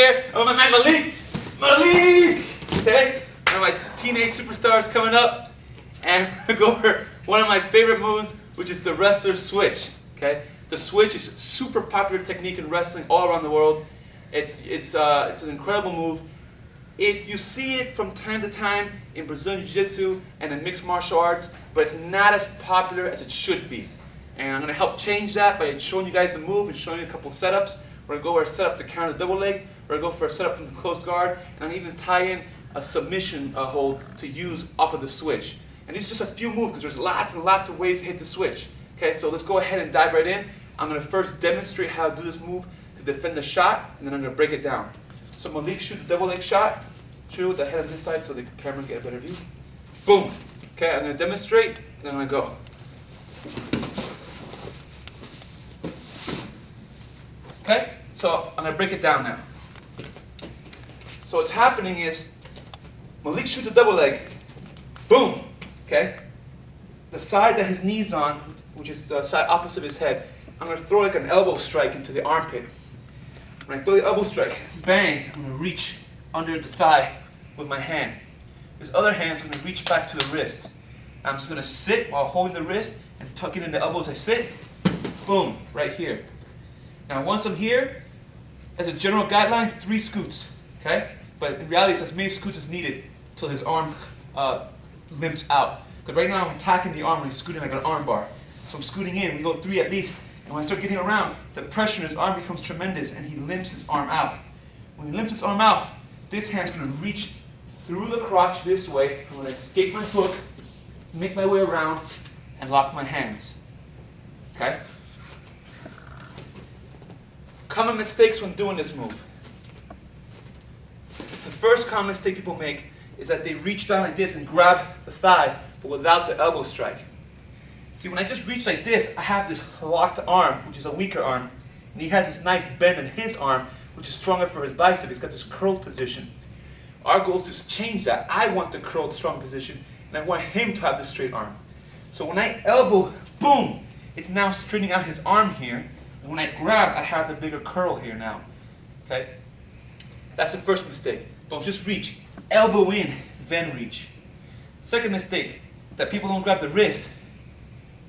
here. Oh, my man Malik! Malik! Okay? One of my teenage superstars coming up. And we're going to go over one of my favorite moves, which is the wrestler switch. Okay? The switch is a super popular technique in wrestling all around the world. It's an incredible move. You see it from time to time in Brazilian Jiu-Jitsu and in mixed martial arts, but it's not as popular as it should be. And I'm going to help change that by showing you guys the move and showing you a couple of setups. We're going to go over a setup to counter the double leg. We're going to go for a setup from the close guard, and I'll even tie in a submission hold to use off of the switch. And these are just a few moves because there's lots and lots of ways to hit the switch. Okay, so let's go ahead and dive right in. I'm going to first demonstrate how to do this move to defend the shot, and then I'm going to break it down. So Malik shoots a double leg shot. Shoot it with the head on this side so the camera can get a better view. Boom. Okay, I'm going to demonstrate, and then I'm going to go. Okay, so I'm going to break it down now. So what's happening is Malik shoots a double leg. Boom. Okay. The side that his knee's on, which is the side opposite his head, I'm going to throw like an elbow strike into the armpit. When I throw the elbow strike, bang, I'm going to reach under the thigh with my hand. This other hand's going to reach back to the wrist. I'm just going to sit while holding the wrist and tucking in the elbows as I sit. Boom, right here. Now once I'm here, as a general guideline, 3 scoots. Okay? But in reality, it's as many scoots as needed until his arm limps out. Because right now I'm attacking the arm and he's scooting like an arm bar. So I'm scooting in, we go 3 at least. And when I start getting around, the pressure in his arm becomes tremendous and he limps his arm out. When he limps his arm out, this hand's going to reach through the crotch this way. I'm going to escape my hook, make my way around, and lock my hands. Okay? Common mistakes when doing this move. The first common mistake people make is that they reach down like this and grab the thigh, but without the elbow strike. See, when I just reach like this, I have this locked arm, which is a weaker arm, and he has this nice bend in his arm, which is stronger for his bicep. He's got this curled position. Our goal is to change that. I want the curled, strong position, and I want him to have the straight arm. So when I elbow, boom, it's now straightening out his arm here, and when I grab, I have the bigger curl here now. Okay? That's the first mistake. Don't just reach. Elbow in, then reach. Second mistake, that people don't grab the wrist,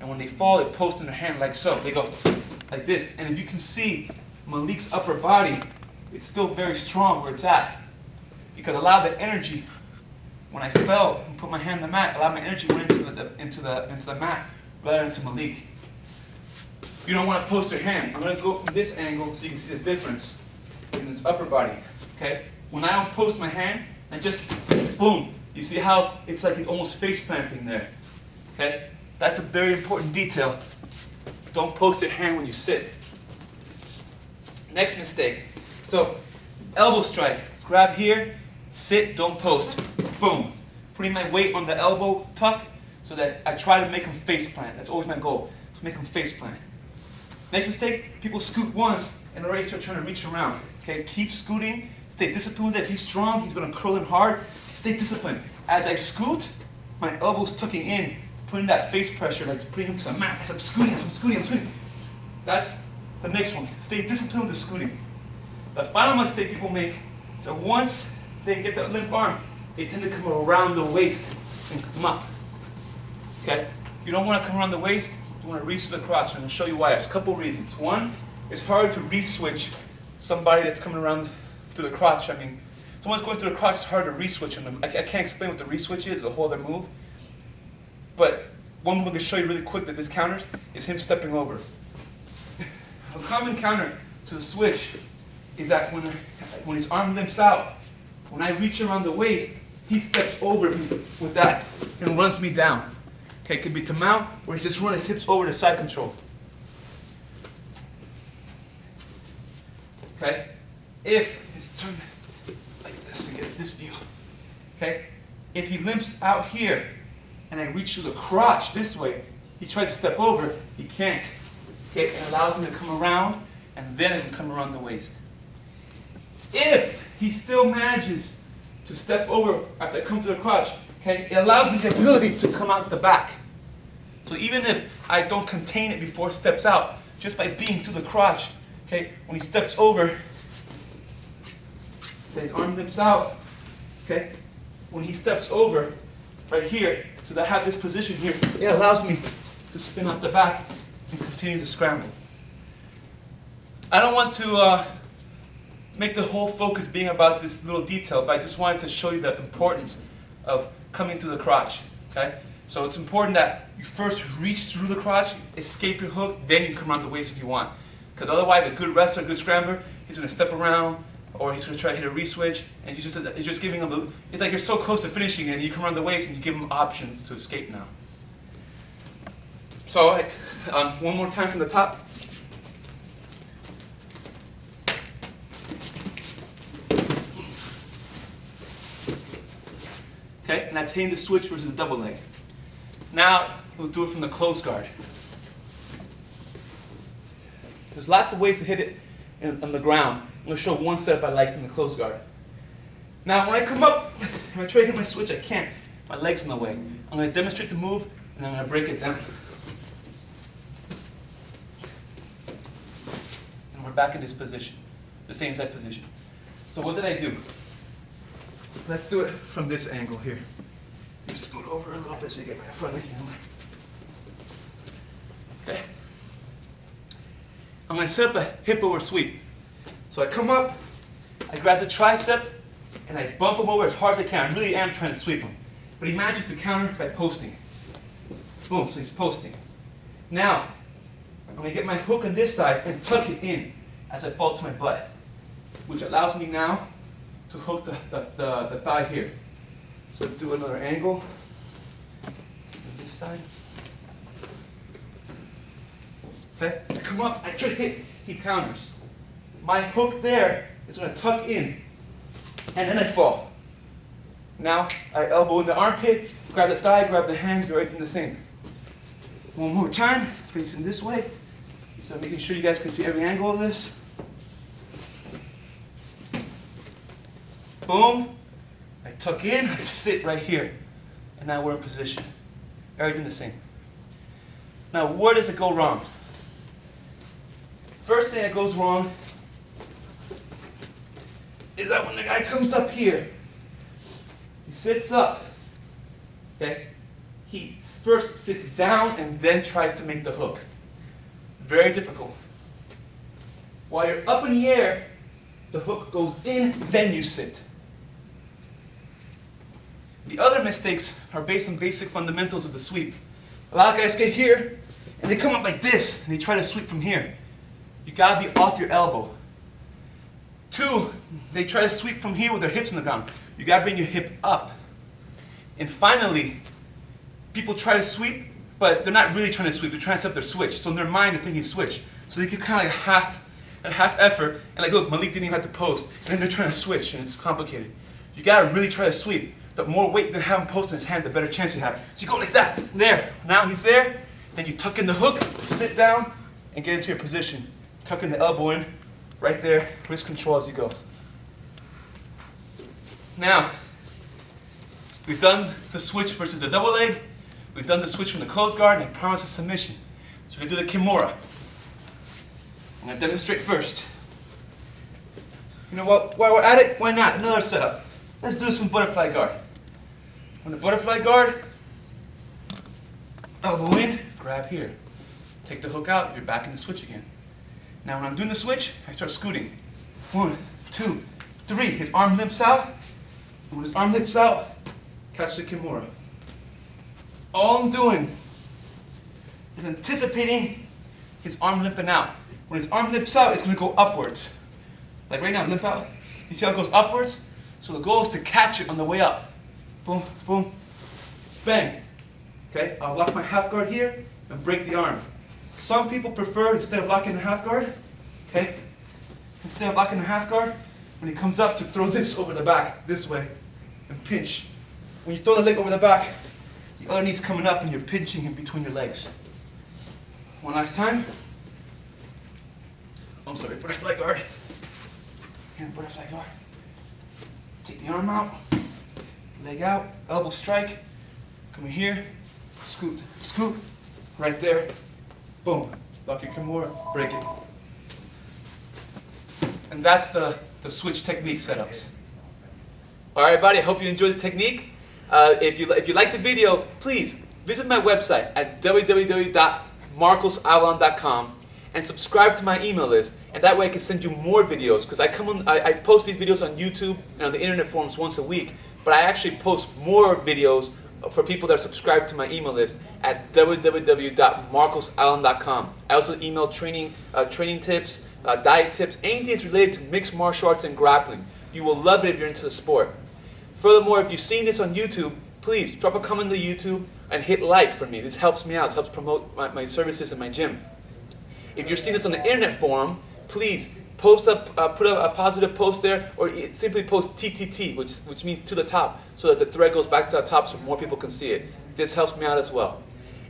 and when they fall, they post in their hand like so. They go like this. And if you can see Malik's upper body, it's still very strong where it's at. Because a lot of the energy, when I fell and put my hand on the mat, a lot of my energy went into the mat rather than to Malik. You don't want to post your hand. I'm going to go from this angle so you can see the difference in his upper body. Okay? When I don't post my hand, I just, boom. You see how it's like almost face planting there. Okay? That's a very important detail. Don't post your hand when you sit. Next mistake. So, elbow strike. Grab here, sit, don't post. Boom. Putting my weight on the elbow tuck so that I try to make him face plant. That's always my goal, to make him face plant. Next mistake, people scoot once and already start trying to reach around. Okay, keep scooting. Stay disciplined. If he's strong, he's going to curl in hard. Stay disciplined. As I scoot, my elbow's tucking in, putting that face pressure, like putting him to the mat. As I'm scooting. That's the next one. Stay disciplined with the scooting. The final mistake people make is that once they get that limp arm, they tend to come around the waist and come up. Okay? You don't want to come around the waist. You want to reach to the crotch. I'm going to show you why. There's a couple reasons. One, it's hard to re-switch somebody that's coming around to the crotch. I mean, someone's going through the crotch, it's hard to re-switch on them. I can't explain what the re-switch is, a whole other move. But one move I'm going to show you really quick that this counters is him stepping over. A common counter to the switch is that when his arm limps out, when I reach around the waist, he steps over me with that and runs me down. Okay, it could be to mount, or he just runs his hips over to side control. Okay? If it's turned like this to get this view. Okay? If he limps out here and I reach to the crotch this way, he tries to step over, he can't. Okay? It allows me to come around and then I can come around the waist. If he still manages to step over after I come to the crotch, okay, it allows me the ability to come out the back. So even if I don't contain it before it steps out, just by being to the crotch, okay, when he steps over, His arm lips out. Okay? When he steps over, right here, so that I have this position here, it allows me to spin out the back and continue to scramble. I don't want to make the whole focus being about this little detail, but I just wanted to show you the importance of coming to the crotch. Okay? So it's important that you first reach through the crotch, escape your hook, then you can come around the waist if you want. Because otherwise, a good wrestler, a good scrambler, he's going to step around, or he's going to try to hit a re-switch, and he's just giving him it's like you're so close to finishing it, and you come around the waist and you give him options to escape now. So, one more time from the top. Okay, and that's hitting the switch versus the double leg. Now, we'll do it from the close guard. There's lots of ways to hit it on the ground. I'm going to show one setup I like from the close guard. Now, when I come up, when I try to hit my switch, I can't. My leg's in the way. I'm going to demonstrate the move, and I'm going to break it down. And we're back in this position, the same exact position. So what did I do? Let's do it from this angle here. Just scoot over a little bit so you get my front of the camera. Okay. I'm going to set up a hip over sweep. So I come up, I grab the tricep, and I bump him over as hard as I can. I really am trying to sweep him. But he manages to counter by posting. Boom, so he's posting. Now, I'm going to get my hook on this side and tuck it in as I fall to my butt, which allows me now to hook the thigh here. So let's do another angle. On this side. Okay, I come up, I try to hit, he counters. My hook there is going to tuck in, and then I fall. Now, I elbow in the armpit, grab the thigh, grab the hand, do everything the same. One more time, facing this way. So making sure you guys can see every angle of this. Boom. I tuck in, I sit right here. And now we're in position. Everything the same. Now, where does it go wrong? First thing that goes wrong is that when the guy comes up here, he sits up, okay? He first sits down and then tries to make the hook. Very difficult. While you're up in the air, the hook goes in, then you sit. The other mistakes are based on basic fundamentals of the sweep. A lot of guys get here, and they come up like this, and they try to sweep from here. You gotta be off your elbow. 2, they try to sweep from here with their hips on the ground. You gotta bring your hip up. And finally, people try to sweep, but they're not really trying to sweep, they're trying to set up their switch. So in their mind, they're thinking switch. So they get kind of like a half effort, and like, look, Malik didn't even have to post, and then they're trying to switch, and it's complicated. You gotta really try to sweep. The more weight you can have him post in his hand, the better chance you have. So you go like that, there. Now he's there, then you tuck in the hook, sit down, and get into your position. Tuck in the elbow in, right there, wrist control as you go. Now, we've done the switch versus the double leg. We've done the switch from the closed guard, and I promise a submission. So we're going to do the Kimura. I'm going to demonstrate first. You know what? While we're at it, why not? Another setup. Let's do this from butterfly guard. On the butterfly guard, elbow in, grab here. Take the hook out, you're back in the switch again. Now when I'm doing the switch, I start scooting. 1, 2, 3. His arm limps out. And when his arm limps out, catch the Kimura. All I'm doing is anticipating his arm limping out. When his arm limps out, it's going to go upwards. Like right now, limp out. You see how it goes upwards? So the goal is to catch it on the way up. Boom, boom, bang. Okay, I'll lock my half guard here and break the arm. Some people prefer, instead of locking the half guard, okay, instead of locking the half guard, when he comes up, to throw this over the back, this way, and pinch. When you throw the leg over the back, the other knee's coming up and you're pinching him between your legs. One last time. I'm sorry, butterfly guard. And butterfly guard. Take the arm out, leg out, elbow strike, come in here, scoot, scoot, right there, boom, lock your Kimura, break it. And that's the switch technique setups. All right, everybody, I hope you enjoyed the technique. If you like the video, please visit my website at www.marcosavellan.com and subscribe to my email list, and that way I can send you more videos, because I post these videos on YouTube and on the internet forums once a week, but I actually post more videos for people that are subscribed to my email list at www.marcosavellan.com. I also email training tips, diet tips, anything that's related to mixed martial arts and grappling. You will love it if you're into the sport. Furthermore, if you've seen this on YouTube, please drop a comment to YouTube and hit like for me. This helps me out. This helps promote my services in my gym. If you're seeing this on the internet forum, please put a positive post there, or simply post TTT, which means to the top, so that the thread goes back to the top so more people can see it. This helps me out as well.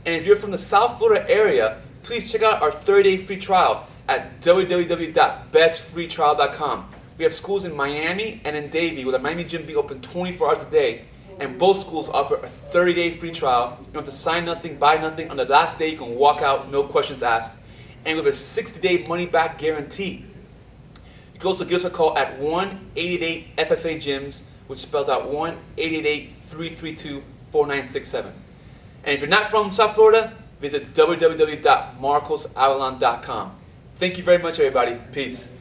And if you're from the South Florida area, please check out our 30-day free trial at www.bestfreetrial.com. We have schools in Miami and in Davie, with a Miami gym being open 24 hours a day, and both schools offer a 30-day free trial. You don't have to sign nothing, buy nothing. On the last day, you can walk out, no questions asked. And we have a 60-day money-back guarantee. You can also give us a call at 1-888-FFA-GYMS, which spells out 1-888-332-4967. And if you're not from South Florida, visit www.marcosavellan.com. Thank you very much, everybody. Peace.